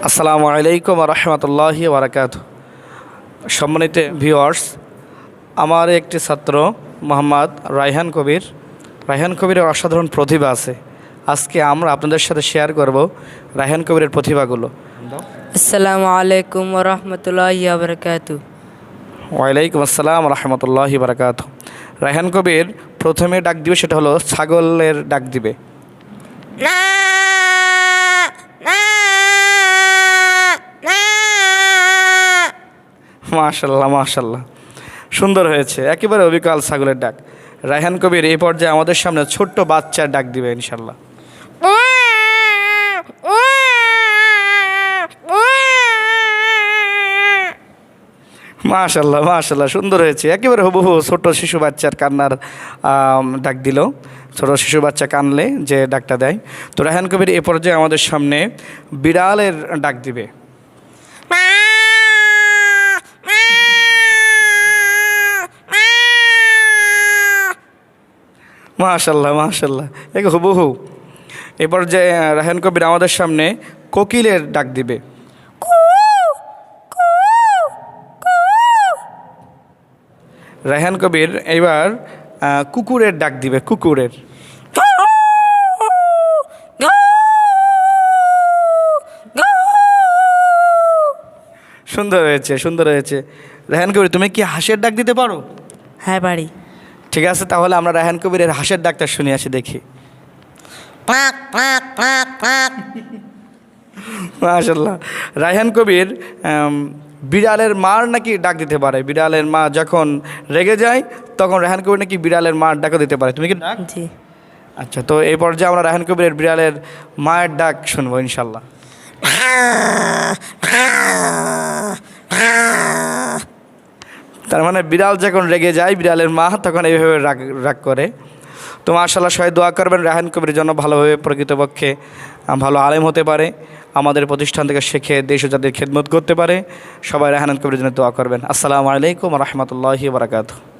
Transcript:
আসসালামু আলাইকুম ওয়া রাহমাতুল্লাহি ওয়া বারাকাতুহু। সম্মানিত ভিউয়ার্স, আমার একটি ছাত্র মোহাম্মদ রায়হান কবির। রায়হান কবিরের অসাধারণ প্রতিভা আছে। আজকে আমরা আপনাদের সাথে শেয়ার করব রায়হান কবিরের প্রতিভাগুলো। আসসালামু আলাইকুম ওয়া রাহমাতুল্লাহি ওয়া বারাকাতুহু। ওয়ালাইকুম আসসালাম ওয়া রাহমাতুল্লাহি ওয়া বারাকাতুহু। রায়হান কবির প্রথমে ডাক দিবে, সেটা হলো ছাগলের ডাক দিবে। মাশাল্লাহ মাশাল্লাহ, সুন্দর হয়েছে, একেবারে অবিকল ছাগলের ডাক। রায়হান কবির এই পর্যায়ে আমাদের সামনে ছোট্ট বাচ্চার ডাক দিবে ইনশাল্লাহ। মাশাল্লাহ মাশাল্লাহ, সুন্দর হয়েছে, একেবারে হুবহু ছোট শিশু বাচ্চার কান্নার ডাক দিল। ছোট শিশু বাচ্চা কানলে যে ডাকটা দেয়। তো রায়হান কবির এ পর্যায়ে আমাদের সামনে বিড়ালের ডাক দিবে। মাশাল্লাহ মাশাল্লাহ, এক হুবহু। এ পর্যায়ে রায়হান কবির আমাদের সামনে কোকিলের ডাক দিবে। রায়হান কবির এবার কুকুরের ডাক দিবে, কুকুরের। সুন্দর হয়েছে সুন্দর হয়েছে। রায়হান কবির, তুমি কি হাঁসের ডাক দিতে পারো? হ্যাঁ পারি। ঠিক আছে, তাহলে আমরা রায়হান কবিরের হাঁসের ডাকটা শুনে আসি, দেখি। মাশাল্লাহ, রায়হান কবির বিড়ালের মার নাকি ডাক দিতে পারে। বিড়ালের মা যখন রেগে যায় তখন রায়হান কবির নাকি বিড়ালের মার ডাকও দিতে পারে। তুমি কি ডাক? জি। আচ্ছা, তো এই পর্যায়ে আমরা রায়হান কবিরের বিড়ালের মায়ের ডাক শুনবো ইনশাল্লাহ। তার মানে বিড়াল যখন রেগে যায়, বিড়ালের মা তখন এইভাবে রাগ করে। তো মাশাআল্লাহ, সবাই দোয়া করবেন রায়হান কবির জন্য, ভালোভাবে প্রকৃতপক্ষে ভালো আলেম হতে পারে, আমাদের প্রতিষ্ঠান থেকে শিখে দেশ ও জাতির খেদমত করতে পারে। সবাই রায়হান কবির জন্য দোয়া করবেন। আসসালামু আলাইকুম ওয়া রাহমাতুল্লাহি ওয়া বারাকাতুহু।